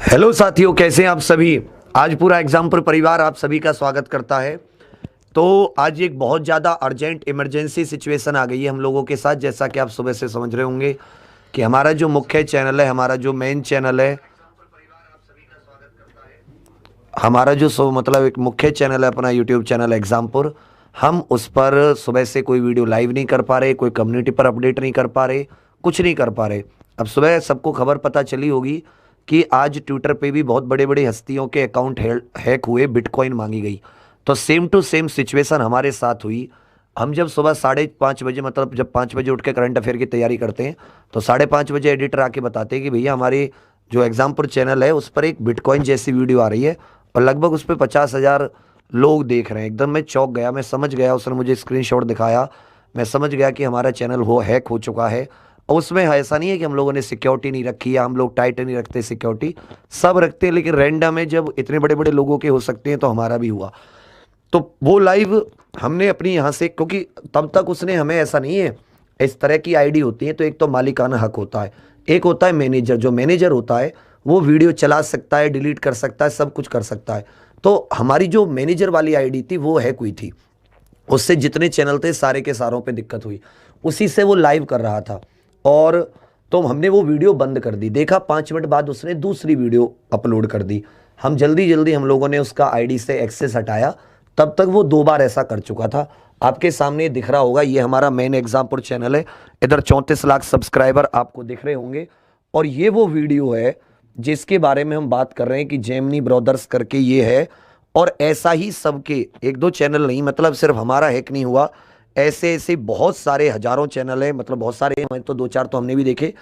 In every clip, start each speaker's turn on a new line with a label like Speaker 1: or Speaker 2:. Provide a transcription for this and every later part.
Speaker 1: Hello साथियों, कैसे हैं आप सभी। आज पूरा एग्जाम्पल परिवार आप सभी का स्वागत करता है। तो आज एक बहुत ज़्यादा अर्जेंट इमरजेंसी सिचुएशन आ गई है हम लोगों के साथ। जैसा कि आप सुबह से समझ रहे होंगे कि हमारा जो मुख्य चैनल है, हमारा जो मेन चैनल है, हमारा जो मतलब एक मुख्य चैनल है अपना यूट्यूब चैनल एग्जामपुर, हम उस पर सुबह से कोई वीडियो लाइव नहीं कर पा रहे, कोई कम्युनिटी पर अपडेट नहीं कर पा रहे, कुछ नहीं कर पा रहे। अब सुबह सबको खबर पता चली होगी कि आज ट्विटर पे भी बहुत बड़े बड़े हस्तियों के अकाउंट हैक हुए, बिटकॉइन मांगी गई। तो सेम टू सेम सिचुएशन हमारे साथ हुई। हम जब सुबह 5:30 बजे, मतलब जब 5 बजे उठ के करंट अफेयर की तैयारी करते हैं, तो 5:30 बजे एडिटर आके बताते हैं कि भैया हमारे जो एग्जाम्पुर चैनल है उस पर एक बिटकॉइन जैसी वीडियो आ रही है और लगभग उस पर 50,000 लोग देख रहे हैं। एकदम मैं चौंक गया, मैं समझ गया। उसने मुझे स्क्रीनशॉट दिखाया, मैं समझ गया कि हमारा चैनल हैक हो चुका है। और उसमें ऐसा नहीं है कि हम लोगों ने सिक्योरिटी नहीं रखी या हम लोग टाइट नहीं रखते, सिक्योरिटी सब रखते हैं, लेकिन रैंडम है। जब इतने बड़े बड़े लोगों के हो सकते हैं तो हमारा भी हुआ। तो वो लाइव हमने अपनी यहाँ से, क्योंकि तब तक उसने हमें, ऐसा नहीं है, इस तरह की आईडी होती है तो एक तो मालिकाना हक होता है, एक होता है मैनेजर। जो मैनेजर होता है वो वीडियो चला सकता है, डिलीट कर सकता है, सब कुछ कर सकता है। तो हमारी जो मैनेजर वाली आईडी थी वो हैक हुई थी। उससे जितने चैनल थे सारे के सारों पे दिक्कत हुई। उसी से वो लाइव कर रहा था और तो हमने वो वीडियो बंद कर दी। देखा 5 मिनट बाद उसने दूसरी वीडियो अपलोड कर दी। हम जल्दी जल्दी हम लोगों ने उसका आईडी से एक्सेस हटाया। तब तक वो 2 बार ऐसा कर चुका था। आपके सामने दिख रहा होगा, ये हमारा मेन एग्जाम्पुर चैनल है। इधर 34 लाख सब्सक्राइबर आपको दिख रहे होंगे। और ये वो वीडियो है जिसके बारे में हम बात कर रहे हैं कि जेमिनी ब्रदर्स करके ये है। और ऐसा ही सबके, 1-2 चैनल नहीं, मतलब सिर्फ हमारा हैक नहीं हुआ, ऐसे ऐसे बहुत सारे हजारों चैनल है, मतलब बहुत सारे, मैं तो 2-4 तो हमने भी देखे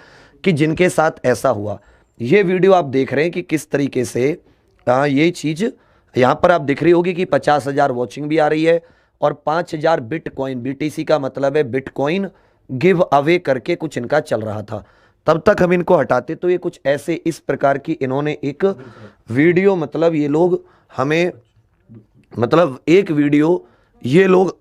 Speaker 1: कि जिनके साथ ऐसा हुआ। ये वीडियो आप देख रहे हैं कि किस तरीके से ये चीज़ यहाँ पर आप दिख रही होगी कि 50,000 वॉचिंग भी आ रही है और 5,000 बिटकॉइन, बीटीसी का मतलब है बिटकॉइन गिव अवे करके कुछ इनका चल रहा था। तब तक हम इनको हटाते तो ये कुछ ऐसे इस प्रकार की इन्होंने एक वीडियो, मतलब ये लोग हमें, मतलब एक वीडियो ये लोग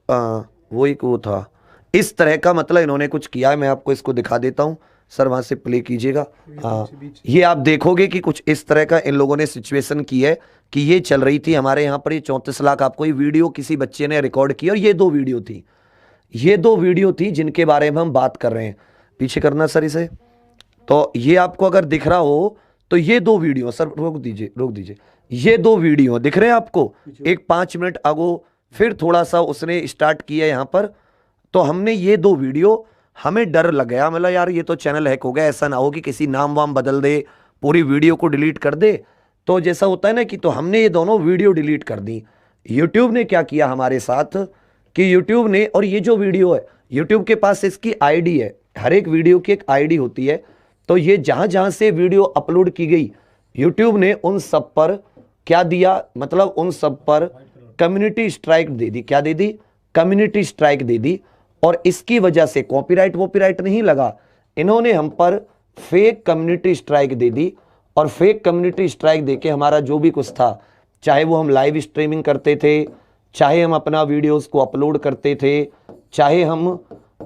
Speaker 1: वो एक वो था इस तरह का, मतलब इन्होंने कुछ किया है। मैं आपको इसको दिखा देता हूँ सर, वहाँ से प्ले कीजिएगा। हाँ, ये आप देखोगे कि कुछ इस तरह का इन लोगों ने सिचुएशन की है कि ये चल रही थी हमारे यहाँ पर। ये 34 लाख आपको ये वीडियो किसी बच्चे ने रिकॉर्ड की और ये 2 वीडियो थी, ये 2 वीडियो थी जिनके बारे में हम बात कर रहे हैं। पीछे करना सर इसे। तो ये आपको अगर दिख रहा हो तो ये 2 वीडियो, सर रोक दीजिए, रोक दीजिए। ये 2 वीडियो दिख रहे हैं आपको, एक 5 मिनट अगो, फिर थोड़ा सा उसने स्टार्ट किया यहाँ पर। तो हमने ये 2 वीडियो, हमें डर लग गया, मतलब यार ये तो चैनल हैक हो गया, ऐसा ना हो कि किसी नाम वाम बदल दे, पूरी वीडियो को डिलीट कर दे। तो जैसा होता है ना कि, तो हमने ये दोनों वीडियो डिलीट कर दी। यूट्यूब ने क्या किया हमारे साथ कि यूट्यूब ने, और ये जो वीडियो है यूट्यूब के पास इसकी आईडी है, हर एक वीडियो की एक आईडी होती है। तो ये जहां जहां से वीडियो अपलोड की गई, यूट्यूब ने उन सब पर क्या दिया, मतलब उन सब पर कम्युनिटी स्ट्राइक दे दी। क्या दे दी? कम्युनिटी स्ट्राइक दे दी। और इसकी वजह से कॉपीराइट वॉपीराइट नहीं लगा, इन्होंने हम पर फेक कम्युनिटी स्ट्राइक दे दी। और फेक कम्युनिटी स्ट्राइक देके हमारा जो भी कुछ था, चाहे वो हम लाइव स्ट्रीमिंग करते थे, चाहे हम अपना वीडियोस को अपलोड करते थे, चाहे हम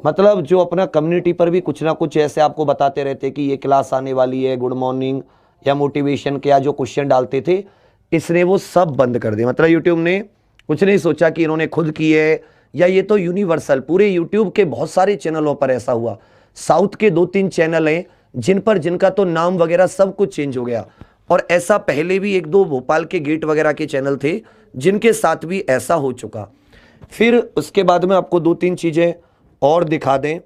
Speaker 1: मतलब जो अपना कम्युनिटी पर भी कुछ ना कुछ ऐसे आपको बताते रहते कि ये क्लास आने वाली है, गुड मॉर्निंग या मोटिवेशन के, या जो क्वेश्चन डालते थे, इसने वो सब बंद कर दिया। मतलब यूट्यूब ने कुछ नहीं सोचा कि इन्होंने खुद की है या ये तो यूनिवर्सल, पूरे यूट्यूब के बहुत सारे चैनलों पर ऐसा हुआ। साउथ के 2-3 चैनल हैं जिन पर, जिनका तो नाम वगैरह सब कुछ चेंज हो गया। और ऐसा पहले भी 1-2 भोपाल के गेट वगैरह के चैनल थे जिनके साथ भी ऐसा हो चुका। फिर उसके बाद में आपको 2-3 चीजें और दिखा दें,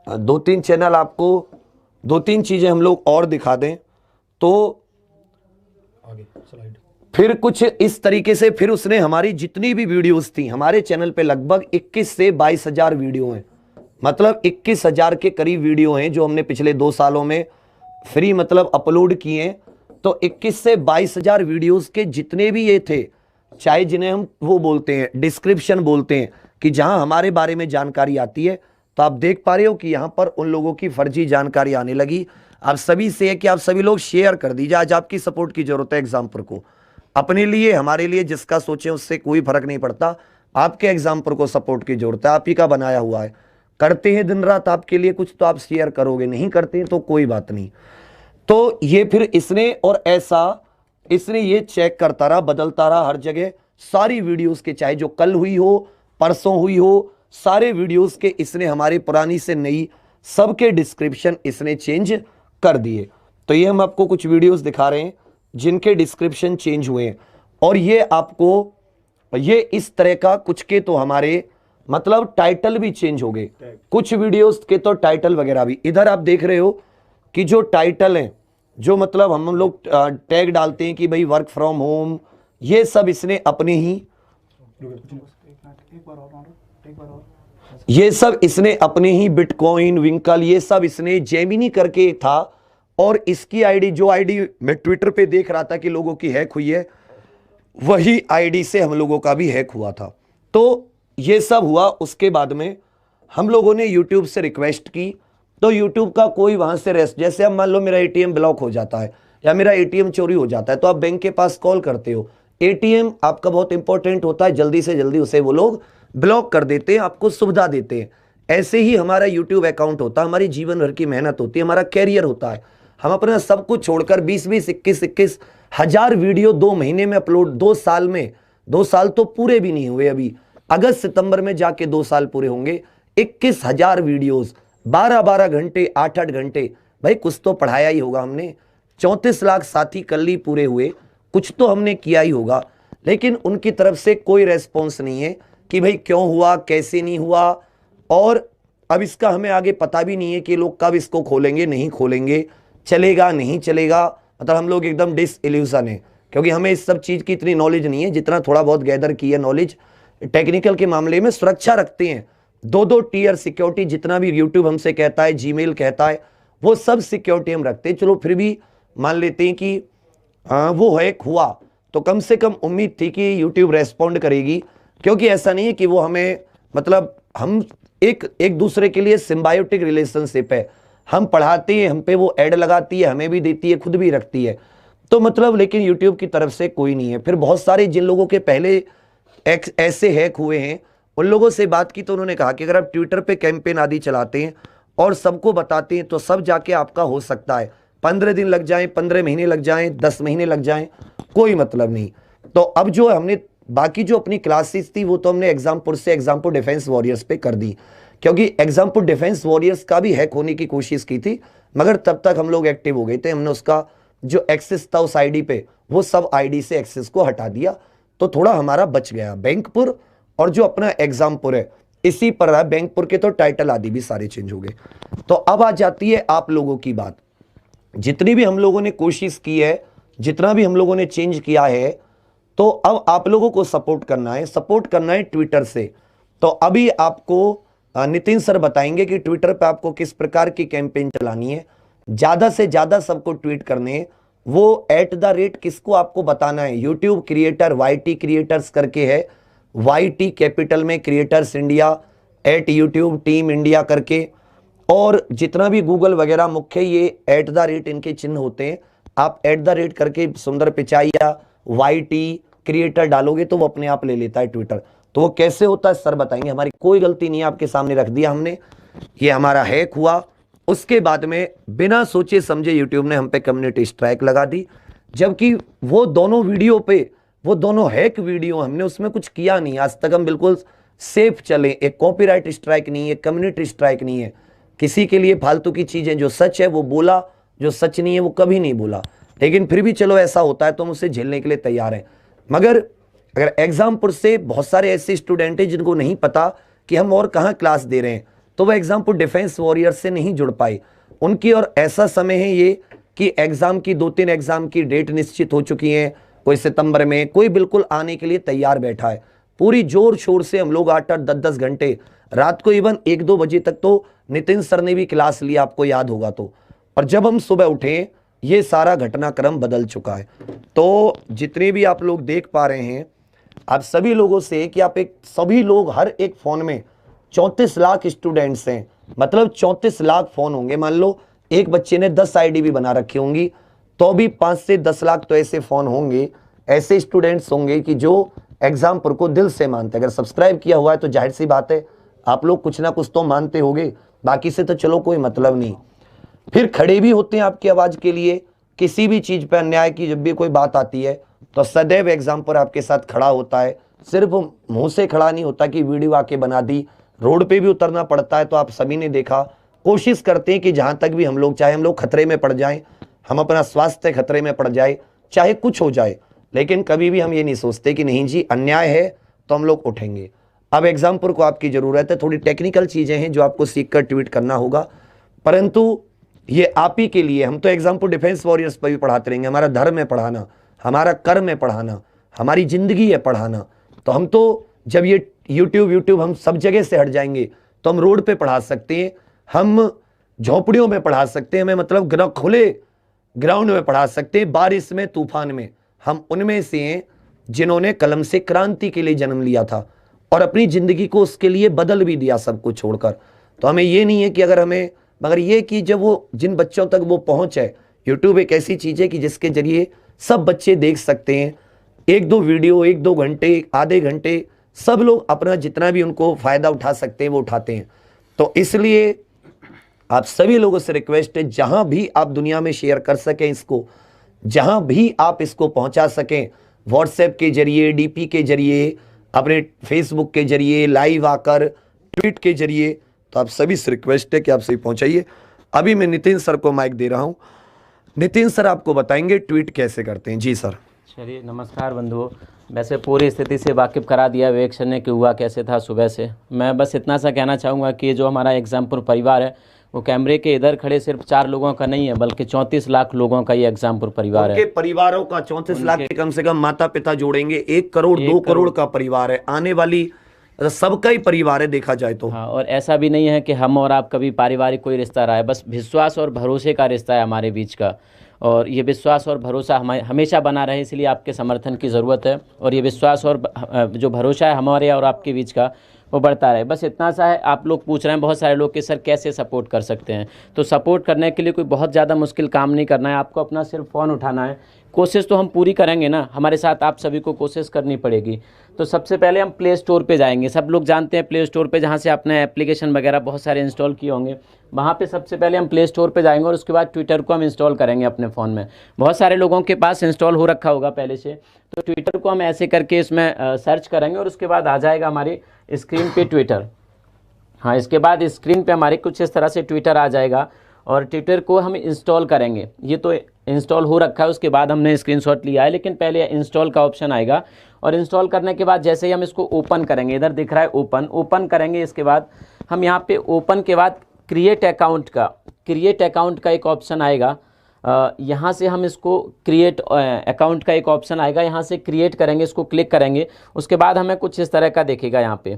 Speaker 1: 2-3 चैनल आपको, 2-3 चीजें हम लोग और दिखा दें तो आगे स्लाइड। फिर कुछ इस तरीके से, फिर उसने हमारी जितनी भी वीडियोस थी हमारे चैनल पे, लगभग 21 से 22,000 वीडियो हैं, मतलब 21,000 के करीब वीडियो हैं जो हमने पिछले 2 सालों में फ्री मतलब अपलोड किए। तो 21 से 22,000 वीडियोस के जितने भी ये थे, चाहे जिन्हें हम वो बोलते हैं डिस्क्रिप्शन बोलते हैं, कि जहां हमारे बारे में जानकारी आती है, तो आप देख पा रहे हो कि यहां पर उन लोगों की फर्जी जानकारी आने लगी। आप सभी से है कि आप सभी लोग शेयर कर दीजिए, आज आपकी सपोर्ट की जरूरत है एग्जाम्पल को। अपने लिए, हमारे लिए, जिसका सोचें उससे कोई फर्क नहीं पड़ता, आपके एग्जाम्पल को सपोर्ट की जरूरत है, आप ही का बनाया हुआ है। करते हैं दिन रात आपके लिए कुछ तो आप शेयर करोगे, नहीं करते हैं तो कोई बात नहीं। तो ये फिर इसने, और ऐसा इसने ये चेक करता रहा, बदलता रहा हर जगह सारी वीडियोस के, चाहे जो कल हुई हो परसों हुई हो, सारे वीडियोस के इसने हमारे पुरानी से नई सबके डिस्क्रिप्शन इसने चेंज कर दिए। तो ये हम आपको कुछ वीडियोस दिखा रहे हैं जिनके डिस्क्रिप्शन चेंज हुए हैं, और ये आपको ये इस तरह का कुछ के तो हमारे मतलब टाइटल भी चेंज हो गए, कुछ वीडियोस के तो टाइटल वगैरह भी। इधर आप देख रहे हो कि जो टाइटल हैं, जो मतलब हम लोग टैग डालते हैं कि भाई वर्क फ्रॉम होम, ये सब इसने अपने ही, ये सब इसने अपने ही बिटकॉइन, विंकल, ये सब इसने जेमिनी करके था, और इसकी आईडी, जो आईडी मैं ट्विटर पे देख रहा था कि लोगों की हैक हुई है, वही आईडी से हम लोगों का भी हैक हुआ था। तो ये सब हुआ। उसके बाद में हम लोगों ने यूट्यूब से रिक्वेस्ट की, तो यूट्यूब का कोई वहां से रेस्ट, जैसे अब मान लो मेरा एटीएम ब्लॉक हो जाता है या मेरा एटीएम चोरी हो जाता है, तो आप बैंक के पास कॉल करते हो, एटीएम आपका बहुत इंपॉर्टेंट होता है, जल्दी से जल्दी उसे वो लोग ब्लॉक कर देते हैं, आपको सुविधा देते हैं। ऐसे ही हमारा यूट्यूब अकाउंट होता है, हमारी जीवन भर की मेहनत होती है, हमारा कैरियर होता है। हम अपना सब कुछ छोड़कर 20-20, 21-21 हजार वीडियो 2 महीने में अपलोड, 2 साल में, 2 साल तो पूरे भी नहीं हुए अभी, अगस्त सितंबर में जाके 2 साल पूरे होंगे, 21,000 वीडियोस, 12-12 घंटे, 8-8 घंटे, भाई कुछ तो पढ़ाया ही होगा हमने। 34 लाख साथी कल ही पूरे हुए, कुछ तो हमने किया ही होगा। लेकिन उनकी तरफ से कोई रेस्पॉन्स नहीं है कि भाई क्यों हुआ, कैसे नहीं हुआ, और अब इसका हमें आगे पता भी नहीं है कि लोग कब इसको खोलेंगे, नहीं खोलेंगे, चलेगा नहीं चलेगा। मतलब हम लोग एकदम डिसइल्यूजन है, क्योंकि हमें इस सब चीज़ की इतनी नॉलेज नहीं है, जितना थोड़ा बहुत गैदर की है नॉलेज टेक्निकल के मामले में। सुरक्षा रखते हैं, 2-2 टीयर सिक्योरिटी, जितना भी यूट्यूब हमसे कहता है, जीमेल कहता है, वो सब सिक्योरिटी हम रखते हैं। चलो फिर भी मान लेते हैं कि वो हैक हुआ, तो कम से कम उम्मीद थी कि यूट्यूब रेस्पॉन्ड करेगी, क्योंकि ऐसा नहीं है कि वो हमें, मतलब हम एक दूसरे के लिए सिम्बायोटिक रिलेशनशिप है, हम पढ़ाते हैं, हम पे वो ऐड लगाती है, हमें भी देती है, खुद भी रखती है, तो मतलब लेकिन यूट्यूब की तरफ से कोई नहीं है। फिर बहुत सारे जिन लोगों के पहले ऐसे हैक हुए हैं, उन लोगों से बात की तो उन्होंने कहा कि अगर आप ट्विटर पे कैंपेन आदि चलाते हैं और सबको बताते हैं तो सब जाके आपका हो सकता है, 15 दिन लग जाएं, 15 महीने लग जाएं, 10 महीने लग जाएं, कोई मतलब नहीं। तो अब जो हमने बाकी जो अपनी क्लासेस थी वो तो हमने एग्जामपुर से एग्जामपुर डिफेंस वॉरियर्स पे कर दी, क्योंकि एग्जामपुर डिफेंस वॉरियर्स का भी हैक होने की कोशिश की थी, मगर तब तक हम लोग एक्टिव हो गए थे, हमने उसका जो एक्सेस था उस आईडी पे, वो सब आईडी से एक्सेस को हटा दिया, तो थोड़ा हमारा बच गया। बैंकपुर और जो अपना एग्जामपुर है इसी पर रहा, बैंकपुर के तो टाइटल आदि भी सारे चेंज हो गए। तो अब आ जाती है आप लोगों की बात। जितनी भी हम लोगों ने कोशिश की है, जितना भी हम लोगों ने चेंज किया है, तो अब आप लोगों को सपोर्ट करना है, सपोर्ट करना है ट्विटर से। तो अभी आपको नितिन सर बताएंगे कि ट्विटर पे आपको किस प्रकार की कैंपेन चलानी है, ज्यादा से ज्यादा सबको ट्वीट करने हैं, वो @ किसको आपको बताना है, यूट्यूब क्रिएटर YT क्रिएटर्स करके है, YT कैपिटल में creators India, @YouTube team India करके, और जितना भी गूगल वगैरह मुख्य ये @ इनके चिन्ह होते हैं, आप @ करके सुंदर पिचाई या YT क्रिएटर डालोगे तो वो अपने आप ले लेता है ट्विटर। तो वो कैसे होता है सर बताएंगे, हमारी कोई गलती नहीं है, आपके सामने रख दिया हमने, ये हमारा हैक हुआ। उसके बाद में बिना सोचे समझे यूट्यूब ने हम पे कम्युनिटी स्ट्राइक लगा दी, जबकि वो दोनों वीडियो पे, वो दोनों हैक वीडियो, हमने उसमें कुछ किया नहीं, आज तक हम बिल्कुल सेफ चले, एक कॉपीराइट स्ट्राइक नहीं है, कम्युनिटी स्ट्राइक नहीं है, किसी के लिए फालतू की चीजें, जो सच है वो बोला, जो सच नहीं है वो कभी नहीं बोला। लेकिन फिर भी चलो ऐसा होता है तो हम उसे झेलने के लिए तैयार हैं। मगर अगर एग्जामपुर से बहुत सारे ऐसे स्टूडेंट हैं जिनको नहीं पता कि हम और कहाँ क्लास दे रहे हैं, तो वह एग्जामपुर डिफेंस वॉरियर से नहीं जुड़ पाए उनकी। और ऐसा समय है ये कि एग्जाम की 2-3 एग्जाम की डेट निश्चित हो चुकी हैं, कोई सितंबर में, कोई बिल्कुल आने के लिए तैयार बैठा है। पूरी जोर शोर से हम लोग 8-8, 10-10 घंटे रात को, इवन 1-2 बजे तक तो नितिन सर ने भी क्लास लिया, आपको याद होगा तो। और जब हम सुबह उठे ये सारा घटनाक्रम बदल चुका है। तो जितने भी आप लोग देख पा रहे हैं, आप सभी लोगों से कि आप सभी लोग हर एक फोन में 34 लाख स्टूडेंट्स हैं, मतलब 34 लाख फोन होंगे। मान लो एक बच्चे ने 10 आईडी भी बना रखी होंगी, तो भी 5 से 10 लाख तो ऐसे फोन होंगे, ऐसे स्टूडेंट्स होंगे कि जो एग्जामपुर को दिल से मानते हैं। अगर सब्सक्राइब किया हुआ है तो जाहिर सी बात है आप लोग कुछ ना कुछ तो मानते होगे, बाकी से तो चलो कोई मतलब नहीं। फिर खड़े भी होते हैं आपकी आवाज के लिए। किसी भी चीज पर अन्याय की जब भी कोई बात आती है तो सदैव एग्जाम्पल आपके साथ खड़ा होता है। सिर्फ मुंह से खड़ा नहीं होता कि वीडियो आके बना दी, रोड पे भी उतरना पड़ता है। तो आप सभी ने देखा, कोशिश करते हैं कि जहां तक भी हम लोग, चाहे हम लोग खतरे में पड़ जाएं, हम अपना स्वास्थ्य खतरे में पड़ जाए, चाहे कुछ हो जाए, लेकिन कभी भी हम ये नहीं सोचते कि नहीं जी अन्याय है तो हम लोग उठेंगे। अब एग्जाम्पल को आपकी जरूरत है, थोड़ी टेक्निकल चीजें हैं जो आपको सीखकर ट्वीट करना होगा, परंतु ये आप ही के लिए। हम तो एग्जाम्पल डिफेंस वॉरियर्स पर भी पढ़ाते रहेंगे, हमारा धर्म है पढ़ाना, हमारा कर्म है पढ़ाना, हमारी जिंदगी है पढ़ाना। तो हम तो जब ये यूट्यूब हम सब जगह से हट जाएंगे तो हम रोड पे पढ़ा सकते हैं, हम झोपड़ियों में पढ़ा सकते हैं, हमें मतलब खुले ग्राउंड में पढ़ा सकते हैं, बारिश में, तूफान में। हम उनमें से हैं जिन्होंने कलम से क्रांति के लिए जन्म लिया था और अपनी जिंदगी को उसके लिए बदल भी दिया सब कुछ छोड़कर। तो हमें ये नहीं है कि अगर हमें, मगर ये कि जब वो जिन बच्चों तक वो पहुंच है, यूट्यूब एक ऐसी चीज है कि जिसके जरिए सब बच्चे देख सकते हैं। एक दो वीडियो, एक दो घंटे, आधे घंटे, सब लोग अपना जितना भी उनको फायदा उठा सकते हैं वो उठाते हैं। तो इसलिए आप सभी लोगों से रिक्वेस्ट है, जहां भी आप दुनिया में शेयर कर सकें इसको, जहां भी आप इसको पहुंचा सकें, व्हाट्सएप के जरिए, डीपी के जरिए, अपने फेसबुक के जरिए, लाइव आकर, ट्वीट के जरिए, तो आप सभी से रिक्वेस्ट है कि आप सही पहुंचाइए। अभी मैं नितिन सर को माइक दे रहा हूं। नितिन सर आपको बताएंगे ट्वीट कैसे करते हैं। जी सर।
Speaker 2: चलिए, नमस्कार बंधुओं। वैसे पूरी स्थिति से वाकिफ़ करा दिया विवेक सर ने कि हुआ कैसे था सुबह से। मैं बस इतना सा कहना चाहूँगा कि जो हमारा एग्जाम्पुर परिवार है वो कैमरे के इधर खड़े सिर्फ 4 लोगों का नहीं है, बल्कि 34 लाख लोगों का ये एग्जाम्पुर परिवार है।
Speaker 1: उनके परिवारों का 34 लाख के कम से कम माता पिता जोड़ेंगे 1 करोड़ 2 करोड़ का परिवार है, आने वाली सबका ही परिवार है देखा जाए तो।
Speaker 2: हाँ, और ऐसा भी नहीं है कि हम और आप कभी पारिवारिक कोई रिश्ता रहा है, बस विश्वास और भरोसे का रिश्ता है हमारे बीच का। और ये विश्वास और भरोसा हमेशा बना रहे, इसलिए आपके समर्थन की ज़रूरत है। और ये विश्वास और जो भरोसा है हमारे और आपके बीच का, वो बढ़ता रहे। बस इतना सा है। आप लोग पूछ रहे हैं बहुत सारे लोग कि सर कैसे सपोर्ट कर सकते हैं। तो सपोर्ट करने के लिए कोई बहुत ज़्यादा मुश्किल काम नहीं करना है, आपको अपना सिर्फ फ़ोन उठाना है। कोशिश तो हम पूरी करेंगे ना, हमारे साथ आप सभी को कोशिश करनी पड़ेगी। तो सबसे पहले हम प्ले स्टोर पे जाएंगे। सब लोग जानते हैं प्ले स्टोर पे, जहाँ से आपने एप्लीकेशन वगैरह बहुत सारे इंस्टॉल किए होंगे, वहाँ पे सबसे पहले हम प्ले स्टोर पे जाएंगे और उसके बाद ट्विटर को हम इंस्टॉल करेंगे अपने फ़ोन में। बहुत सारे लोगों के पास इंस्टॉल हो रखा होगा पहले से। तो ट्विटर को हम ऐसे करके इसमें सर्च करेंगे और उसके बाद आ जाएगा हमारी स्क्रीन पे ट्विटर। हाँ, इसके बाद स्क्रीन पे हमारे कुछ इस तरह से ट्विटर आ जाएगा और ट्विटर को हम इंस्टॉल करेंगे। ये तो इंस्टॉल हो रखा है, उसके बाद हमने स्क्रीनशॉट लिया है, लेकिन पहले इंस्टॉल का ऑप्शन आएगा। और इंस्टॉल करने के बाद जैसे ही हम इसको ओपन करेंगे, इधर दिख रहा है ओपन करेंगे। इसके बाद हम यहाँ पे ओपन के बाद क्रिएट अकाउंट का एक ऑप्शन आएगा। यहाँ से हम इसको क्रिएट अकाउंट का एक ऑप्शन आएगा, यहाँ से क्रिएट करेंगे, इसको क्लिक करेंगे। उसके बाद हमें कुछ इस तरह का दिखेगा, यहाँ पे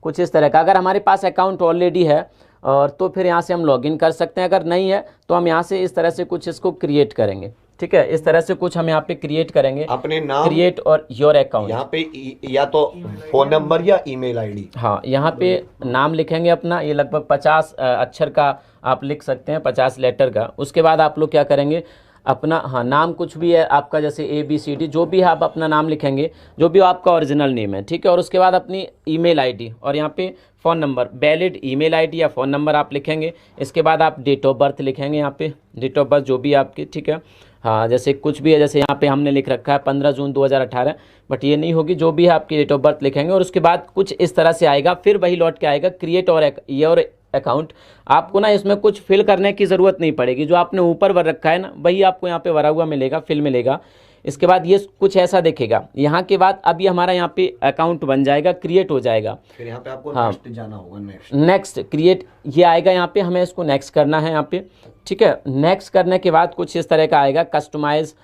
Speaker 2: कुछ इस तरह का। अगर हमारे पास अकाउंट ऑलरेडी है और तो फिर यहाँ से हम लॉगिन कर सकते हैं, अगर नहीं है तो हम यहाँ से इस तरह से कुछ इसको क्रिएट करेंगे। ठीक है, इस तरह से कुछ हम यहाँ पे क्रिएट करेंगे,
Speaker 1: अपने नाम,
Speaker 2: क्रिएट और योर अकाउंट।
Speaker 1: यहाँ पे या तो फोन नंबर या ईमेल आईडी।
Speaker 2: हाँ, यहाँ पे नाम लिखेंगे अपना, ये लगभग 50 अक्षर का आप लिख सकते हैं, 50 लेटर का। उसके बाद आप लोग क्या करेंगे, अपना हाँ नाम कुछ भी है आपका, जैसे ABCD जो भी है आप अपना नाम लिखेंगे, जो भी आपका ओरिजिनल नेम है। ठीक है, और उसके बाद अपनी ईमेल आईडी और यहाँ पे phone number, valid email ID या फ़ोन नंबर आप लिखेंगे। इसके बाद आप डेट ऑफ बर्थ लिखेंगे, यहाँ पे डेट ऑफ बर्थ जो भी आपकी। ठीक है, हाँ जैसे कुछ भी है, जैसे यहाँ पे हमने लिख रखा है 15 जून 2018, बट ये नहीं होगी, जो भी है आपकी डेट ऑफ बर्थ लिखेंगे। और उसके बाद कुछ इस तरह से आएगा, फिर वही लौट के आएगा क्रिएट और योर अकाउंट। आपको ना इसमें कुछ फिल करने की ज़रूरत नहीं पड़ेगी, जो आपने ऊपर भर रखा है ना वही आपको यहाँ पे भरा हुआ मिलेगा, फिल मिलेगा। इसके बाद ये कुछ ऐसा दिखेगा। यहाँ के बाद अब ये हमारा यहाँ पे अकाउंट बन जाएगा, क्रिएट हो जाएगा।
Speaker 1: फिर यहाँ पे आपको
Speaker 2: हाँ,
Speaker 1: नेक्स्ट जाना होगा,
Speaker 2: नेक्स्ट क्रिएट ये आएगा, यहाँ पे हमें इसको नेक्स्ट करना है यहाँ पे। ठीक है, नेक्स्ट करने के बाद कुछ इस तरह का आएगा, कस्टमाइज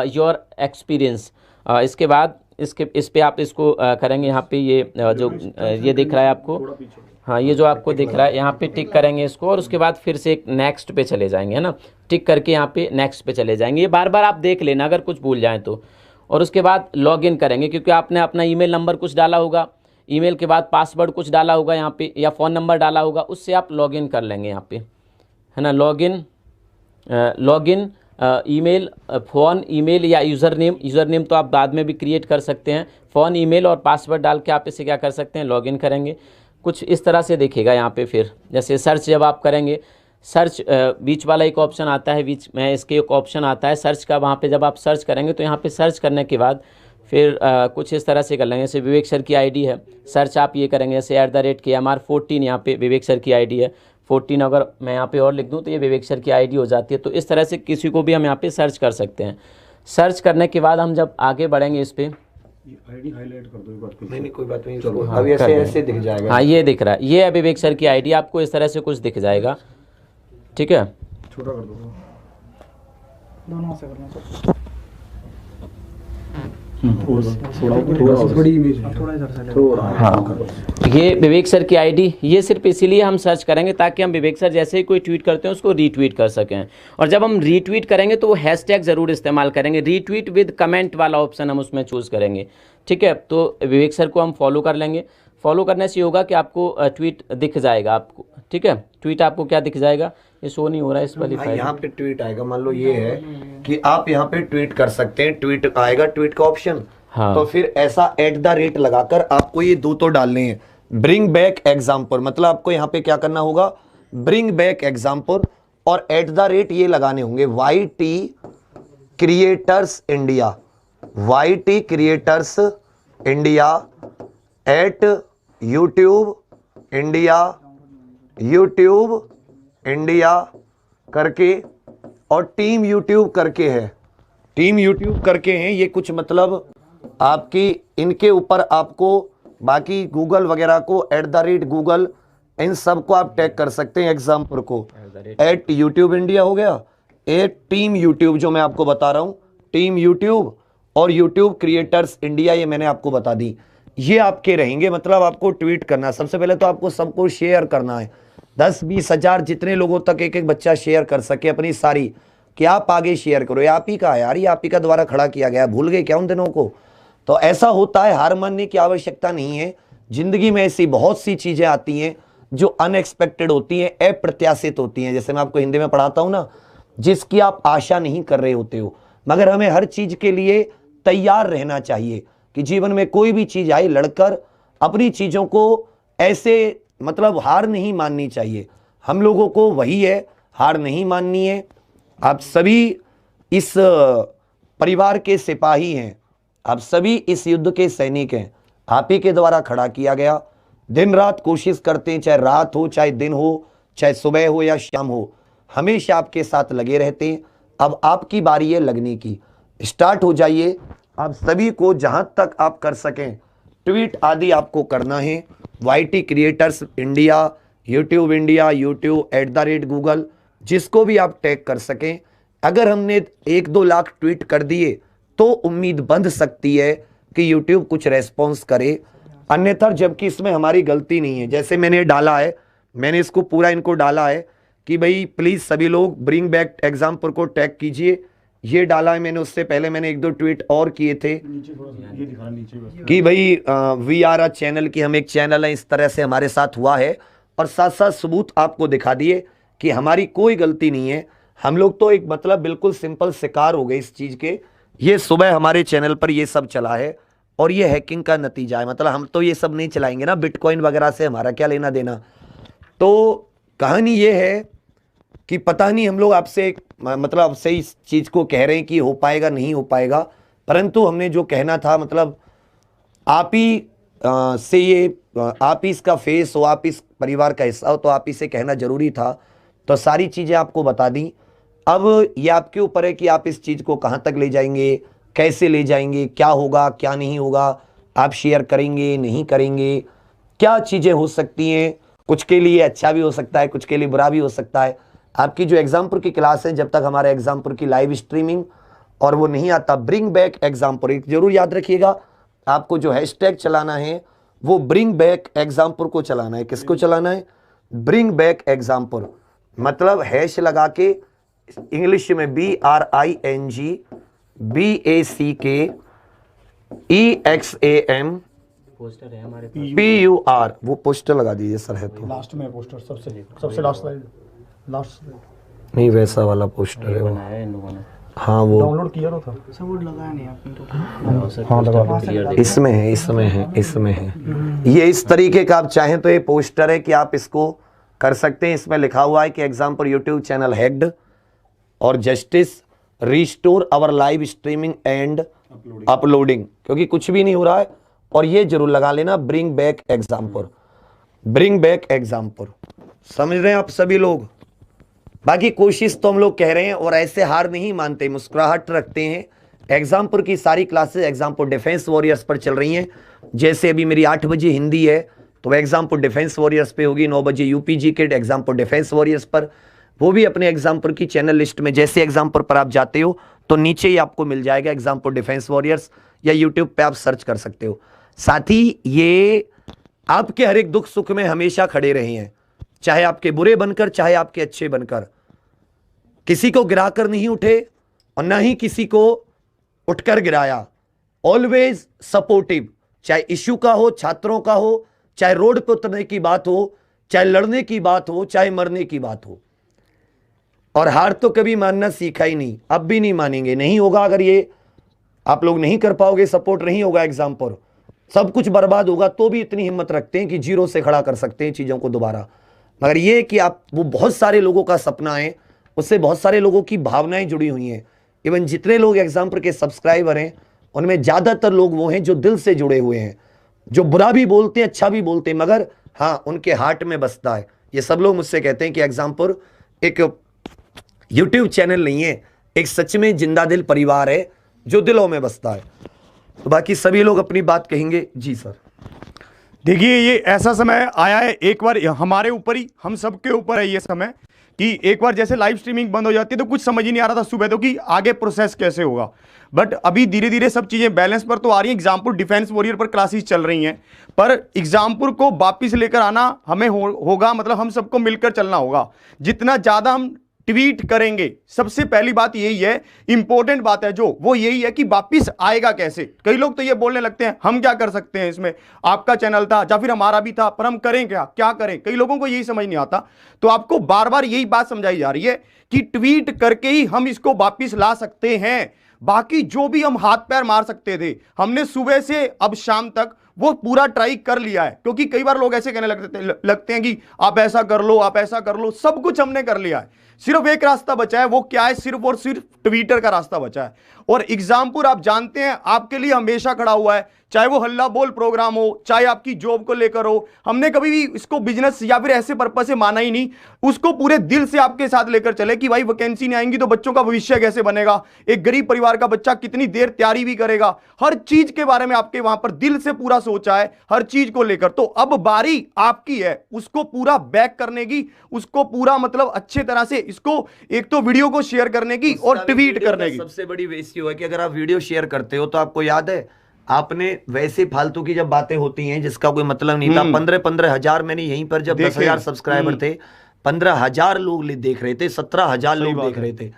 Speaker 2: योर एक्सपीरियंस। इसके बाद इस पे आप इसको करेंगे, यहाँ पे ये जो ये दिख रहा है आपको, हाँ ये जो आपको दिख रहा है यहाँ पे टिक करेंगे इसको। और उसके बाद फिर से एक नेक्स्ट पे चले जाएंगे, है ना, टिक करके यहाँ पे नेक्स्ट पे चले जाएंगे। ये बार बार आप देख लेना अगर कुछ भूल जाएं तो। और उसके बाद लॉगिन करेंगे, क्योंकि आपने अपना ईमेल नंबर कुछ डाला होगा, ईमेल के बाद पासवर्ड कुछ डाला होगा यहाँ पे, या फ़ोन नंबर डाला होगा, उससे आप लॉगिन कर लेंगे यहाँ पे, है ना। लॉगिन ईमेल, फ़ोन, ईमेल या यूज़र नेम तो आप बाद में भी क्रिएट कर सकते हैं। फ़ोन, ईमेल और पासवर्ड डाल के आप इसे क्या कर सकते हैं, लॉगिन करेंगे। कुछ इस तरह से दिखेगा यहाँ पे। फिर जैसे सर्च जब आप करेंगे, सर्च बीच वाला एक ऑप्शन आता है, बीच में इसके एक ऑप्शन आता है सर्च का। वहाँ पे जब आप सर्च करेंगे तो यहाँ पे सर्च करने के बाद फिर कुछ इस तरह से कर लेंगे। जैसे विवेक सर की आईडी है, सर्च आप ये करेंगे जैसे @KMR14, यहाँ पे विवेक सर की आईडी है 14। अगर मैं यहाँ पे और लिख दूँ तो ये विवेक सर की आईडी हो जाती है। तो इस तरह से किसी को भी हम यहाँ पे सर्च कर सकते हैं। सर्च करने के बाद हम जब आगे बढ़ेंगे इस पर,
Speaker 3: आईडी हाईलाइट कर दो एक बार फिर से।
Speaker 1: नहीं कोई बात नहीं,
Speaker 3: चलो,
Speaker 1: अभी
Speaker 2: कर
Speaker 1: ऐसे
Speaker 2: देंगे।
Speaker 1: ऐसे दिख जाएगा।
Speaker 2: हाँ ये दिख रहा है, ये है विवेक सर की आईडी। आपको इस तरह से कुछ दिख जाएगा, ठीक है।
Speaker 3: छोटा कर दो
Speaker 4: दोनों से करना सर।
Speaker 3: थोड़ा बड़ी इमेज
Speaker 4: थोड़ा इधर से ले।
Speaker 3: थोड़ा
Speaker 2: हाँ, ये विवेक सर की आईडी, ये सिर्फ इसीलिए हम सर्च करेंगे ताकि हम विवेक सर जैसे ही कोई ट्वीट करते हैं उसको रीट्वीट कर सकें। और जब हम रीट्वीट करेंगे तो वो हैशटैग ज़रूर इस्तेमाल करेंगे, रीट्वीट विद कमेंट वाला ऑप्शन हम उसमें चूज़ करेंगे, ठीक है। तो विवेक सर को हम फॉलो कर लेंगे। फॉलो करने से होगा कि आपको ट्वीट दिख जाएगा आपको, ठीक है। ट्वीट आपको क्या दिख जाएगा, ये शो नहीं हो रहा है इस वाली फाइल।
Speaker 1: यहाँ पे ट्वीट आएगा, मान लो ये है कि आप यहाँ पे ट्वीट कर सकते हैं, ट्वीट आएगा, ट्वीट का ऑप्शन।
Speaker 2: हाँ।
Speaker 1: तो फिर ऐसा @ लगाकर आपको ये 2 तो डालने हैं, ब्रिंग बैक एग्जाम्पल। मतलब आपको यहाँ पे क्या करना होगा, ब्रिंग बैक एग्जाम्पल, और @ ये लगाने होंगे YT creators India, YT creators India @YouTube India करके, और टीम YouTube करके है, टीम YouTube करके हैं ये कुछ। मतलब आपकी इनके ऊपर आपको बाकी गूगल वगैरह को @Google इन सब को आप टैग कर सकते हैं। एग्जाम्पल को @YouTube इंडिया हो गया, टीम YouTube जो मैं आपको बता रहा हूँ, टीम YouTube और YouTube क्रिएटर्स इंडिया, ये मैंने आपको बता दी। ये आपके रहेंगे। मतलब आपको ट्वीट करना, सबसे पहले तो आपको सबको शेयर करना है, 10-20 हज़ार जितने लोगों तक एक एक बच्चा शेयर कर सके अपनी सारी, कि आप आगे शेयर करो। ये आप ही का है यार, ये आप ही का द्वारा खड़ा किया गया, भूल गए क्या उन दिनों को। तो ऐसा होता है, हार मानने की आवश्यकता नहीं है। जिंदगी में ऐसी बहुत सी चीजें आती हैं जो अनएक्सपेक्टेड होती हैं, अप्रत्याशित होती हैं। जैसे मैं आपको हिंदी में पढ़ाता हूं ना, जिसकी आप आशा नहीं कर रहे होते हो। मगर हमें हर चीज के लिए तैयार रहना चाहिए कि जीवन में कोई भी चीज आए, लड़कर अपनी चीजों को ऐसे मतलब हार नहीं माननी चाहिए। हम लोगों को वही है, हार नहीं माननी है। आप सभी इस परिवार के सिपाही हैं, आप सभी इस युद्ध के सैनिक हैं। आप ही के द्वारा खड़ा किया गया। दिन रात कोशिश करते हैं, चाहे रात हो, चाहे दिन हो, चाहे सुबह हो या शाम हो, हमेशा आपके साथ लगे रहते हैं। अब आपकी बारी है लगने की, स्टार्ट हो जाइए। आप सभी को जहां तक आप कर सकें ट्वीट आदि आपको करना है। YT creators India, YouTube India, YouTube @Google, जिसको भी आप टैग कर सकें। अगर हमने 1-2 लाख ट्वीट कर दिए तो उम्मीद बंध सकती है कि YouTube कुछ रेस्पॉन्स करे, अन्यथा जबकि इसमें हमारी गलती नहीं है। जैसे मैंने डाला है, मैंने इसको पूरा इनको डाला है कि भाई प्लीज़ सभी लोग ब्रिंग बैक एग्जाम्पल को टैग कीजिए। ये डाला है मैंने, उससे पहले मैंने 1-2 ट्वीट और किए थे
Speaker 3: नीचे थोड़ा सा ये दिखा नीचे बस।
Speaker 1: कि भाई वी आर अ चैनल, की हम एक चैनल है, इस तरह से हमारे साथ हुआ है। और साथ साथ सबूत आपको दिखा दिए कि हमारी कोई गलती नहीं है। हम लोग तो एक मतलब बिल्कुल सिंपल शिकार हो गए इस चीज़ के। ये सुबह हमारे चैनल पर ये सब चला है और ये हैकिंग का नतीजा है। मतलब हम तो ये सब नहीं चलाएंगे ना, बिटकॉइन वगैरह से हमारा क्या लेना देना। तो कहानी ये है कि पता नहीं हम लोग आपसे मतलब आपसे इस चीज़ को कह रहे हैं कि हो पाएगा नहीं हो पाएगा, परंतु हमने जो कहना था मतलब आप ही से ये आप ही इसका फेस हो, आप इस परिवार का हिस्सा हो, तो आप ही से कहना जरूरी था। तो सारी चीज़ें आपको बता दी। अब ये आपके ऊपर है कि आप इस चीज़ को कहाँ तक ले जाएंगे, कैसे ले जाएंगे, क्या होगा क्या नहीं होगा, आप शेयर करेंगे नहीं करेंगे, क्या चीज़ें हो सकती हैं। कुछ के लिए अच्छा भी हो सकता है, कुछ के लिए बुरा भी हो सकता है। आपकी जो एग्जाम्पल की क्लास है, जब तक हमारे एग्जाम्पल की लाइव स्ट्रीमिंग और वो नहीं आता ब्रिंग बैक एग्जाम्पल, एक जरूर याद रखिएगा, आपको जो हैशटैग चलाना है वो ब्रिंग बैक एग्जाम्पल को चलाना है। किसको चलाना है? Bring back example. मतलब हैश लगा के इंग्लिश में BRINGBACKEXAM
Speaker 2: पोस्टर है हमारे
Speaker 1: PUR, वो पोस्टर लगा दीजिए सर। है तो
Speaker 3: लास्ट में पोस्टर सबसे लास्ट स्लाइड, लास्ट स्लाइड।
Speaker 1: नहीं, वैसा वाला पोस्टर है वो।
Speaker 2: बनाया है इन लोगों ने।
Speaker 1: हाँ वो
Speaker 3: डाउनलोड किया तो था।
Speaker 4: सबूत लगाया नहीं आपने तो।
Speaker 3: हाँ लगा दो।
Speaker 1: इसमें है, इसमें है, इसमें है। ये इस तरीके का आप चाहें तो ये पोस्टर है कि आप इसको कर सकते हैं। इसमें लिखा हुआ है कि एग्जाम्पल यूट्यूब चैनल हैक्ड और justice restore our live streaming and uploading, क्योंकि कुछ भी नहीं हो रहा है। और ये जरूर लगा लेना bring back example, bring back example. समझ रहे हैं आप सभी लोग? बाकी कोशिश तो हम लोग कह रहे हैं और ऐसे हार नहीं मानते, मुस्कुराहट रखते हैं। एग्जाम्पल की सारी क्लासेस एग्जाम्पल डिफेंस वॉरियर्स पर चल रही हैं। जैसे अभी मेरी 8 बजे हिंदी है तो एग्जाम्पल डिफेंस वॉरियर्स पे होगी, 9 बजे UPG kid example defence warriors पर, वो भी अपने एग्जाम्पल की चैनल लिस्ट में जैसे एग्जाम्पल पर आप जाते हो तो नीचे ही आपको मिल जाएगा एग्जाम्पल डिफेंस वॉरियर्स, या यूट्यूब पे आप सर्च कर सकते हो। साथ ही ये आपके हर एक दुख सुख में हमेशा खड़े रहे हैं, चाहे आपके बुरे बनकर चाहे आपके अच्छे बनकर। किसी को गिराकर नहीं उठे और ना ही किसी को उठकर गिराया। ऑलवेज सपोर्टिव, चाहे इश्यू का हो, छात्रों का हो, चाहे रोड पर उतरने की बात हो, चाहे लड़ने की बात हो, चाहे मरने की बात हो। और हार तो कभी मानना सीखा ही नहीं, अब भी नहीं मानेंगे। नहीं होगा, अगर ये आप लोग नहीं कर पाओगे, सपोर्ट नहीं होगा एग्जाम पर, सब कुछ बर्बाद होगा, तो भी इतनी हिम्मत रखते हैं कि जीरो से खड़ा कर सकते हैं चीजों को दोबारा। मगर ये कि आप, वो बहुत सारे लोगों का सपना है, उससे बहुत सारे लोगों की भावनाएं जुड़ी हुई हैं। इवन जितने लोग एग्जाम्पल के सब्सक्राइबर हैं उनमें ज्यादातर लोग वो हैं जो दिल से जुड़े हुए हैं, जो बुरा भी बोलते हैं अच्छा भी बोलते हैं, मगर हाँ उनके हार्ट में बसता है। ये सब लोग मुझसे कहते हैं कि एग्जाम्पल एक यूट्यूब चैनल नहीं है, एक सच में जिंदा दिल परिवार है जो दिलों में बसता है। तो बाकी सभी लोग अपनी बात कहेंगे। जी सर।
Speaker 5: देखिए, ये ऐसा समय आया है, एक बार हमारे ऊपर ही, हम सबके ऊपर है ये समय, कि एक बार जैसे लाइव स्ट्रीमिंग बंद हो जाती है तो कुछ समझ ही नहीं आ रहा था सुबह तो कि आगे प्रोसेस कैसे होगा। बट अभी धीरे धीरे सब चीज़ें बैलेंस पर तो आ रही हैं। एग्जाम्पल डिफेंस वॉरियर पर क्लासेस चल रही हैं, पर एग्जाम्पल को वापिस लेकर आना हमें होगा, मतलब हम सबको मिलकर चलना होगा। जितना ज़्यादा हम ट्वीट करेंगे, सबसे पहली बात यही है, इंपॉर्टेंट बात है जो, वो यही है कि वापिस आएगा कैसे। कई लोग तो ये बोलने लगते हैं हम क्या कर सकते हैं इसमें, आपका चैनल था या फिर हमारा भी था, पर हम करें क्या करें। कई लोगों को यही समझ नहीं आता। तो आपको बार बार यही बात समझाई जा रही है कि ट्वीट करके ही हम इसको वापिस ला सकते हैं। बाकी जो भी हम हाथ पैर मार सकते थे, हमने सुबह से अब शाम तक वो पूरा ट्राई कर लिया है। क्योंकि कई बार लोग ऐसे कहने लगते हैं कि आप ऐसा कर लो, आप ऐसा कर लो। सब कुछ हमने कर लिया है, सिर्फ एक रास्ता बचा है, वो क्या है, सिर्फ और सिर्फ ट्विटर का रास्ता बचा है। और एग्जाम्पल आप जानते हैं आपके लिए हमेशा खड़ा हुआ है, चाहे वो हल्ला बोल प्रोग्राम हो, चाहे आपकी जॉब को लेकर हो। हमने कभी भी इसको बिजनेस या फिर ऐसे पर्पस से माना ही नहीं, उसको पूरे दिल से आपके साथ लेकर चले कि भाई वैकेंसी नहीं आएंगी तो बच्चों का भविष्य कैसे बनेगा, एक गरीब परिवार का बच्चा कितनी देर तैयारी भी करेगा। हर चीज के बारे में आपके वहां पर दिल से पूरा सोचा है, हर चीज को लेकर। तो अब बारी आपकी है उसको पूरा बैक करने की, उसको पूरा मतलब अच्छे तरह से इसको, एक तो वीडियो को शेयर करने की और ट्वीट करने की।
Speaker 1: सबसे बड़ी बेइज्जती है कि अगर आप वीडियो शेयर करते हो तो आपको याद है, आपने वैसे फालतू की जब बातें होती हैं जिसका कोई मतलब नहीं था, 15-15 हजार, मैंने यहीं पर जब 10,000 सब्सक्राइबर थे 15,000 लोग देख रहे थे, 17,000 लोग देख रहे थे।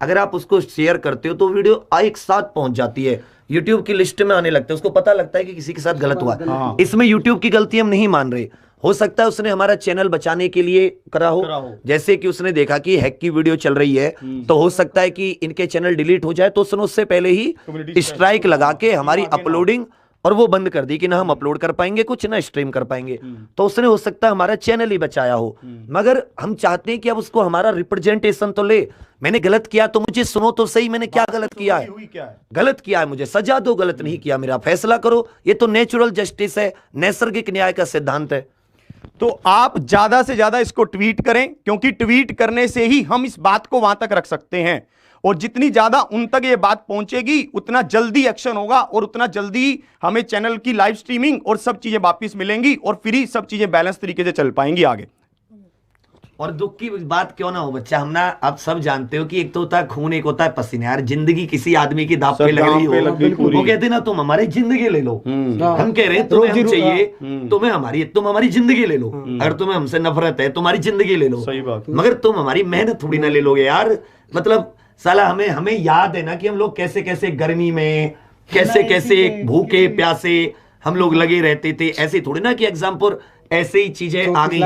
Speaker 1: अगर आप उसको शेयर करते हो तो वीडियो एक साथ पहुंच जाती है, यूट्यूब की लिस्ट में आने लगते हैं, उसको पता लगता है कि किसी के साथ गलत हुआ। इसमें यूट्यूब की गलती हम नहीं मान रहे। हो सकता है उसने हमारा चैनल बचाने के लिए करा हो, जैसे कि उसने देखा कि हैक की वीडियो चल रही है तो हो सकता है कि इनके चैनल डिलीट हो जाए, तो उसने उससे पहले ही स्ट्राइक लगा के हमारी अपलोडिंग और वो बंद कर दी कि ना हम अपलोड कर पाएंगे कुछ, ना स्ट्रीम कर पाएंगे। तो उसने हो सकता है हमारा चैनल ही बचाया हो। मगर हम चाहते हैं कि अब उसको हमारा रिप्रेजेंटेशन तो ले। मैंने गलत किया तो मुझे सुनो तो सही, मैंने क्या गलत किया है, गलत किया है मुझे सजा दो, गलत नहीं किया, मेरा फैसला करो। ये तो नेचुरल जस्टिस है, नैसर्गिक न्याय का सिद्धांत है।
Speaker 5: तो आप ज्यादा से ज्यादा इसको ट्वीट करें, क्योंकि ट्वीट करने से ही हम इस बात को वहां तक रख सकते हैं। और जितनी ज्यादा उन तक ये बात पहुंचेगी उतना जल्दी एक्शन होगा और उतना जल्दी हमें चैनल की लाइव स्ट्रीमिंग और सब चीजें वापस मिलेंगी और फिर ही सब चीजें बैलेंस तरीके से चल पाएंगी आगे।
Speaker 1: और दुख की बात क्यों ना हो बच्चा, हम ना आप सब जानते हो कि एक तो होता है खून, एक होता है पसीना। यार जिंदगी किसी आदमी की दांव पे लग रही हो, वो कहते ना तुम हमारी जिंदगी ले लो, हम कह रहे हैं तुम्हें हम चाहिए, तुम हमारी जिंदगी ले लो। अगर तुम्हें हमसे नफरत है तुम्हारी जिंदगी ले लो, सही बात, मगर तुम हमारी मेहनत थोड़ी ना ले लोगे यार। मतलब साला हमें याद है ना कि हम लोग कैसे कैसे गर्मी में कैसे कैसे भूखे प्यासे हम लोग लगे रहते थे। ऐसे थोड़ी ना कि एग्जाम्पल ऐसे ही चीजें आ गई,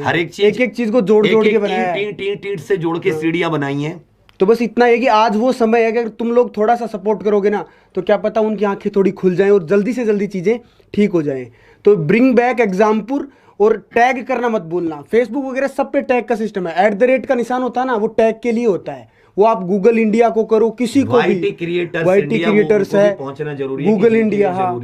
Speaker 1: हर एक चीज
Speaker 4: एक चीज को जोड़ के बनाया है,
Speaker 1: टीट से जोड़ के सीढ़ियां बनाई हैं।
Speaker 6: तो बस इतना है कि आज वो समय है कि अगर तुम लोग थोड़ा सा सपोर्ट करोगे ना तो क्या पता उनकी आंखें थोड़ी खुल जाएं और जल्दी से जल्दी चीज़ें ठीक हो जाएं। तो ब्रिंग बैक एग्जामपुर, और टैग करना मत भूलना। फेसबुक वगैरह सब पे टैग का सिस्टम है, @ का निशान होता है ना, वो टैग के लिए होता है। वो आप गूगल इंडिया को करो, किसी को भी,
Speaker 1: YT
Speaker 6: क्रिएटर्स है,
Speaker 1: पहुंचना जरूरी है,
Speaker 6: गूगल इंडिया, हाँ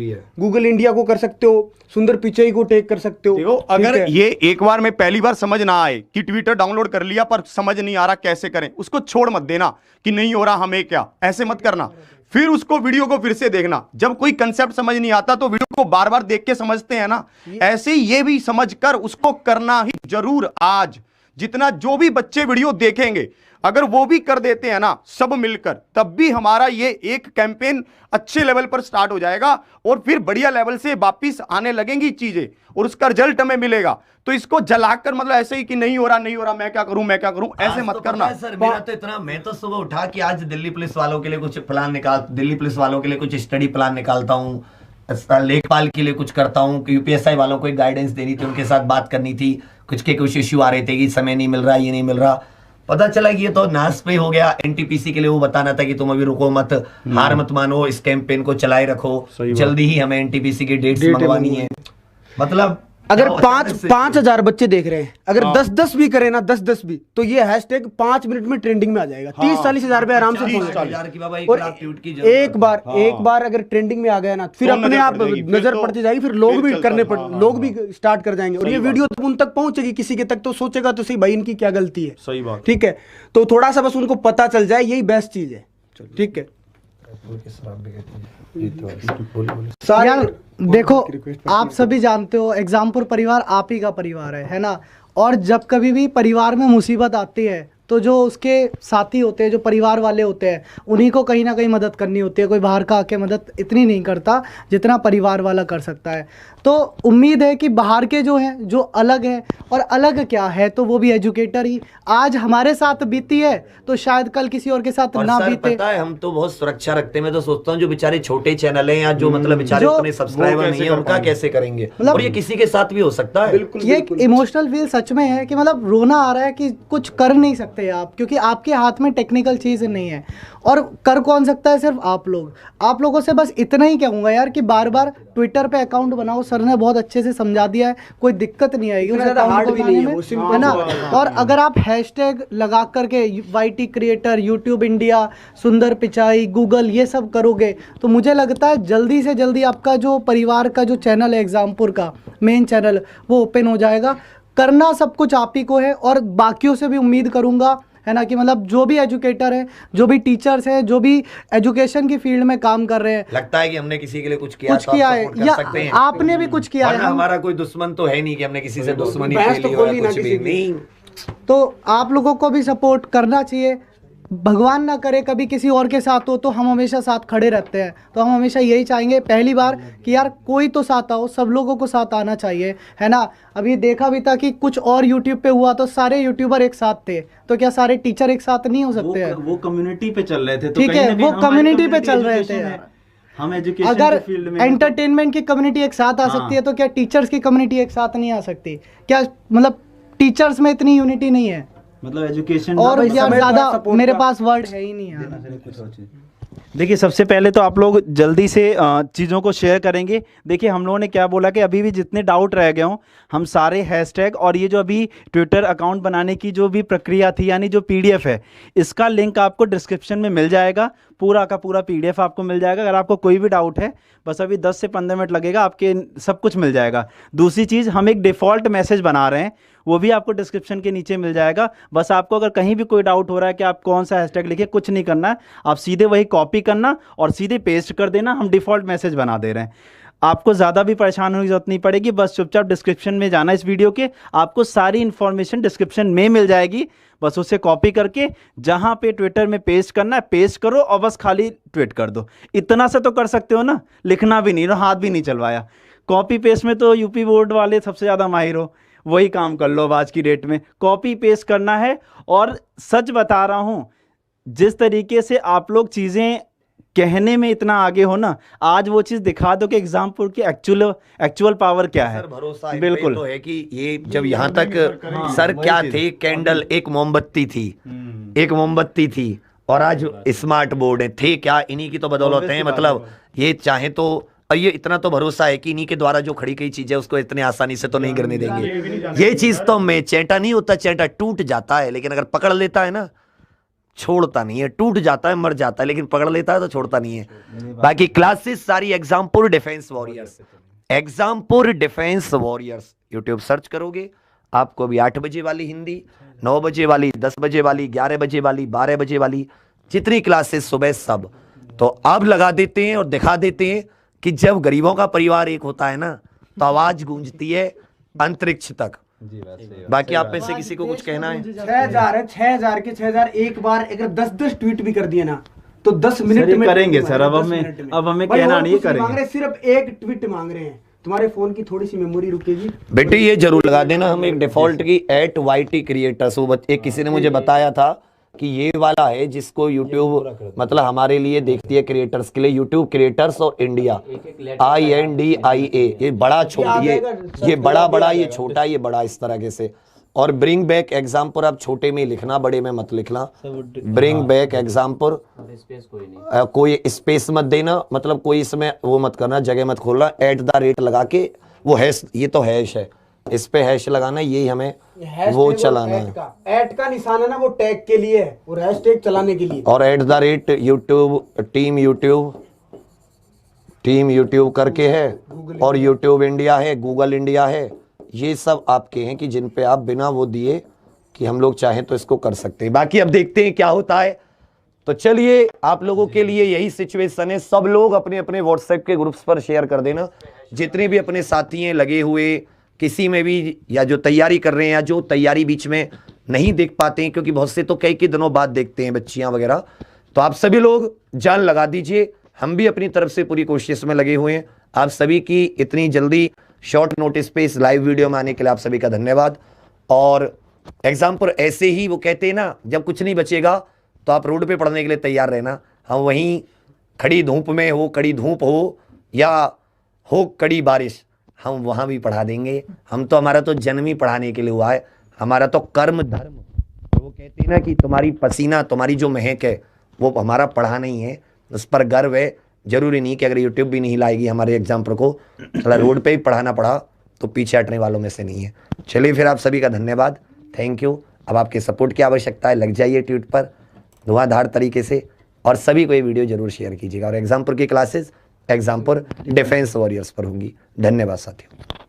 Speaker 6: गूगल इंडिया को कर सकते हो, सुंदर पिचाई को टैग कर सकते हो।
Speaker 5: देखो अगर ये एक बार में पहली बार समझ ना आए कि ट्विटर डाउनलोड कर लिया पर समझ नहीं आ रहा कैसे करें, उसको छोड़ मत देना कि नहीं हो रहा हमें क्या, ऐसे मत करना। फिर उसको वीडियो को फिर से देखना। जब कोई कंसेप्ट समझ नहीं आता तो वीडियो को बार बार देख के समझते हैं ना, ऐसे ये भी समझकर उसको करना ही जरूर। आज जितना जो भी बच्चे वीडियो देखेंगे अगर वो भी कर देते हैं ना सब मिलकर, तब भी हमारा ये एक कैंपेन अच्छे लेवल पर स्टार्ट हो जाएगा और फिर बढ़िया लेवल से वापिस आने लगेंगी चीजें और उसका रिजल्ट हमें मिलेगा। तो इसको जलाकर मतलब ऐसे ही कि नहीं हो रहा मैं क्या करूं ऐसे मत करना।
Speaker 1: सर मेरा तो इतना, मैं तो सुबह उठा कि आज दिल्ली पुलिस वालों के लिए कुछ प्लान दिल्ली पुलिस वालों के लिए कुछ स्टडी प्लान निकालता हूँ, लेखपाल के लिए कुछ करता हूँ, यूपीएसआई वालों को एक गाइडेंस देनी थी, उनके साथ बात करनी थी, कुछ इश्यू आ रहे थे कि समय नहीं मिल रहा, ये नहीं मिल रहा। पता चला कि ये तो नाश पे हो गया। एनटीपीसी के लिए वो बताना था कि तुम अभी रुको मत, हार मत मानो, इस कैंपेन को चलाए रखो, जल्दी ही हमें एनटीपीसी की डेट्स मंगवानी है। मतलब
Speaker 6: अगर 5,000 बच्चे देख रहे हैं, अगर 10-10 भी करें ना, 10-10 भी, तो ये हैशटैग 5 मिनट में ट्रेंडिंग में आ जाएगा। 30-40 हजार रुपए आराम से पहुंच। एक बार अगर ट्रेंडिंग में आ गया ना, फिर अपने आप नजर पड़ती जाएगी, फिर लोग भी लोग भी स्टार्ट कर जाएंगे और ये वीडियो उन तक पहुंचेगी किसी के तक, तो सोचेगा तो सही भाई इनकी क्या गलती है।
Speaker 5: सही बात,
Speaker 6: ठीक है। तो थोड़ा सा बस उनको पता चल जाए, यही बेस्ट चीज है। ठीक है।
Speaker 4: यार देखो, आप सभी जानते हो एग्जामपुर परिवार आप ही का परिवार है ना। और जब कभी भी परिवार में मुसीबत आती है तो जो उसके साथी होते हैं, जो परिवार वाले होते हैं, उन्हीं को कहीं ना कहीं मदद करनी होती है। कोई बाहर का आके मदद इतनी नहीं करता जितना परिवार वाला कर सकता है। तो उम्मीद है कि बाहर के जो हैं, जो अलग हैं, और अलग क्या है तो वो भी एजुकेटर ही आज हमारे साथ बीती है तो शायद कल किसी और के साथ
Speaker 1: और
Speaker 4: ना
Speaker 1: सर,
Speaker 4: बीते।
Speaker 1: पता है हम तो बहुत सुरक्षा रखते हैं। मैं तो सोचता हूँ जो बेचारे छोटे चैनल हैं या जो मतलब बेचारे उतने सब्सक्राइबर नहीं है, उनका कैसे करेंगे। और ये किसी के साथ भी हो सकता है।
Speaker 4: ये एक इमोशनल फील सच में है कि मतलब रोना आ रहा है कि कुछ कर नहीं सकते आप, क्योंकि आपके हाथ में टेक्निकल चीज़ नहीं है। और कर कौन सकता है? सिर्फ आप लोग। आप लोगों से बस इतना ही कहूँगा यार कि बार बार ट्विटर पे अकाउंट बनाओ। सर ने बहुत अच्छे से समझा दिया है, कोई दिक्कत नहीं आएगी उस अकाउंट को बनाने में, है ना। और अगर आप हैशटैग लगा करके YT क्रिएटर, यूट्यूब इंडिया, सुंदर पिचाई, गूगल, ये सब करोगे तो मुझे लगता है जल्दी से जल्दी आपका जो परिवार का जो चैनल है एग्जामपुर का मेन चैनल, वो ओपन हो जाएगा। करना सब कुछ आप ही को है और बाकियों से भी उम्मीद करूंगा, है ना, कि मतलब जो भी एजुकेटर है, जो भी टीचर्स हैं, जो भी एजुकेशन की फील्ड में काम कर रहे हैं,
Speaker 1: लगता है कि हमने किसी के लिए कुछ किया,
Speaker 4: कुछ किया है या आपने भी कुछ किया है।
Speaker 1: हमारा कोई दुश्मन तो है नहीं कि हमने किसी से दुश्मनी कुछ भी नहीं।
Speaker 4: तो आप लोगों को भी सपोर्ट करना चाहिए। भगवान ना करे कभी किसी और के साथ हो तो हम हमेशा साथ खड़े रहते हैं। तो हम हमेशा यही चाहेंगे पहली बार कि यार कोई तो साथ आओ, सब लोगों को साथ आना चाहिए, है ना। अभी देखा भी था कि कुछ और यूट्यूब पे हुआ तो सारे यूट्यूबर एक साथ थे, तो क्या सारे टीचर एक साथ नहीं हो सकते हैं?
Speaker 7: वो कम्युनिटी पे चल रहे थे, तो
Speaker 4: ठीक है, वो कम्युनिटी पे चल रहे थे।
Speaker 7: हम एजुकेशन
Speaker 4: अगर
Speaker 7: के फील्ड में
Speaker 4: एंटरटेनमेंट की कम्युनिटी एक साथ आ सकती है तो क्या टीचर्स की कम्युनिटी एक साथ नहीं आ सकती? क्या मतलब टीचर्स में इतनी यूनिटी नहीं है?
Speaker 7: मतलब एजुकेशन
Speaker 4: और यार ज्यादा मेरे पास वर्ड है ही नहीं यार।
Speaker 8: देखिए, सबसे पहले तो आप लोग जल्दी से चीज़ों को शेयर करेंगे। देखिए, हम लोगों ने क्या बोला कि अभी भी जितने डाउट रह गए हों, हम सारे हैशटैग और ये जो अभी ट्विटर अकाउंट बनाने की जो भी प्रक्रिया थी, यानी जो PDF है, इसका लिंक आपको डिस्क्रिप्शन में मिल जाएगा। पूरा का पूरा PDF आपको मिल जाएगा। अगर आपको कोई भी डाउट है, बस अभी 10 से 15 मिनट लगेगा, आपके सब कुछ मिल जाएगा। दूसरी चीज़, हम एक डिफ़ॉल्ट मैसेज बना रहे हैं, वो भी आपको डिस्क्रिप्शन के नीचे मिल जाएगा। बस आपको अगर कहीं भी कोई डाउट हो रहा है कि आप कौन सा हैशटैग लिखे, कुछ नहीं करना है, आप सीधे वही कॉपी करना और सीधे पेस्ट कर देना। हम डिफ़ॉल्ट मैसेज बना दे रहे हैं। आपको ज़्यादा भी परेशान होने की जरूरत नहीं पड़ेगी। बस चुपचाप डिस्क्रिप्शन में जाना इस वीडियो के, आपको सारी इन्फॉर्मेशन डिस्क्रिप्शन में मिल जाएगी। बस उसे कॉपी करके जहाँ पे ट्विटर में पेस्ट करना है पेस्ट करो और बस खाली ट्वीट कर दो। इतना से तो कर सकते हो ना, लिखना भी नहीं, हाथ भी नहीं चलवाया। कॉपी पेस्ट में तो यूपी बोर्ड वाले सबसे ज़्यादा माहिर हो, वही काम कर लो। अब आज की डेट में कॉपी पेस्ट करना है। और सच बता रहा हूँ, जिस तरीके से आप लोग चीज़ें कहने में इतना आगे हो ना, आज वो चीज़ दिखा दो कि एग्जामपुर की एक्चुअल पावर क्या है।
Speaker 1: सर भरोसा
Speaker 8: बिल्कुल
Speaker 1: तो है कि ये जब यहाँ तक सर क्या थे, कैंडल एक मोमबत्ती थी, एक मोमबत्ती थी। और आज स्मार्ट बोर्ड है, थे क्या इन्हीं की तो बदौलत है। मतलब ये चाहे तो, और ये इतना तो भरोसा है कि इन्हीं के द्वारा जो खड़ी कई चीजें उसको इतने आसानी से तो नहीं गिरने देंगे। ये चीज तो मैं, चैंटा नहीं होता, चैंटा टूट जाता है लेकिन अगर पकड़ लेता है ना छोड़ता नहीं है, टूट जाता है मर जाता है लेकिन पकड़ लेता है तो छोड़ता नहीं है। बाकी क्लासेस सारी Exampur defence warriors, Exampur defence warriors YouTube search करोगे आपको भी 8 बजे वाली हिंदी, 9 बजे वाली, 10 बजे वाली, 11 बजे वाली, 12 बजे वाली, जितनी क्लासेस सुबह सब तो अब लगा देते हैं और दिखा देते हैं कि जब गरीबों का परिवार एक होता है ना तो आवाज गूंजती है अंतरिक्ष तक। बाकी आप में से किसी को कुछ कहना है?
Speaker 6: 6000 है, 6000 के 6000 एक बार अगर 10-10 ट्वीट भी कर दिए ना तो 10 मिनट में
Speaker 8: करेंगे सर। अब हमें कहना नहीं करेंगे,
Speaker 6: मांग रहे सिर्फ एक ट्वीट मांग रहे हैं, तुम्हारे फोन की थोड़ी सी मेमोरी रुकेगी
Speaker 1: बेटे, ये जरूर लगा देना। हम एक डिफॉल्ट की @YT क्रिएटर्स, वो एक किसी ने मुझे बताया था कि ये वाला है जिसको यूट्यूब मतलब हमारे लिए देखती है क्रिएटर्स के लिए, यूट्यूब क्रिएटर्स और इंडिया, INDIA। ये बड़ा छोटा, ये बड़ा, ये छोटा, ये बड़ा, इस तरह से। और ब्रिंग बैक एग्जामपुर आप छोटे में लिखना, बड़े में मत लिखना। ब्रिंग बैक एग्जामपुर, कोई स्पेस मत देना, मतलब कोई इसमें वो मत करना, जगह मत खोलना, @ लगा के वो हैश, ये तो हैश है, इस पे हैश लगाना, यही हमें वो चलाना है।
Speaker 6: ऐड का निशान है ना, वो टैग के लिए है और हैशटैग चलाने के लिए।
Speaker 1: और @YouTube टीम यूट्यूब करके है, और यूट्यूब इंडिया है, गूगल इंडिया है, ये सब आपके हैं कि जिन पे आप बिना वो दिए कि हम लोग चाहें तो इसको कर सकते हैं। बाकी अब देखते हैं क्या होता है। तो चलिए, आप लोगों के लिए यही सिचुएशन है, सब लोग अपने अपने व्हाट्सएप के ग्रुप्स पर शेयर कर देना, जितने भी अपने साथी हैं लगे हुए किसी में भी, या जो तैयारी कर रहे हैं या जो तैयारी बीच में नहीं देख पाते हैं, क्योंकि बहुत से तो कई दिनों बाद देखते हैं बच्चियां वगैरह, तो आप सभी लोग जान लगा दीजिए। हम भी अपनी तरफ से पूरी कोशिश में लगे हुए हैं। आप सभी की इतनी जल्दी शॉर्ट नोटिस पे इस लाइव वीडियो में आने के लिए आप सभी का धन्यवाद। और एग्जामपुर ऐसे ही वो कहते हैं ना, जब कुछ नहीं बचेगा तो आप रोड पे पढ़ने के लिए तैयार रहना। हम वहीं खड़ी धूप में हो, कड़ी धूप हो या हो कड़ी बारिश, हम वहाँ भी पढ़ा देंगे। हम तो, हमारा तो जन्म ही पढ़ाने के लिए हुआ है, हमारा तो कर्म धर्म। तो वो कहते हैं ना कि तुम्हारी पसीना, तुम्हारी जो महक है वो हमारा पढ़ाना ही है, उस पर गर्व है। जरूरी नहीं कि अगर यूट्यूब भी नहीं लाएगी हमारे एग्जाम्पल को, थोड़ा रोड पे ही पढ़ाना पड़ा तो पीछे हटने वालों में से नहीं है। चलिए फिर, आप सभी का धन्यवाद, थैंक यू। अब आपके सपोर्ट की आवश्यकता है, लग जाइए ट्वीट पर धुआंधार तरीके से, और सभी को ये वीडियो जरूर शेयर कीजिएगा। और एग्जाम्पल की क्लासेस एग्जाम्पल डिफेंस वॉरियर्स पर होंगी। धन्यवाद साथियों।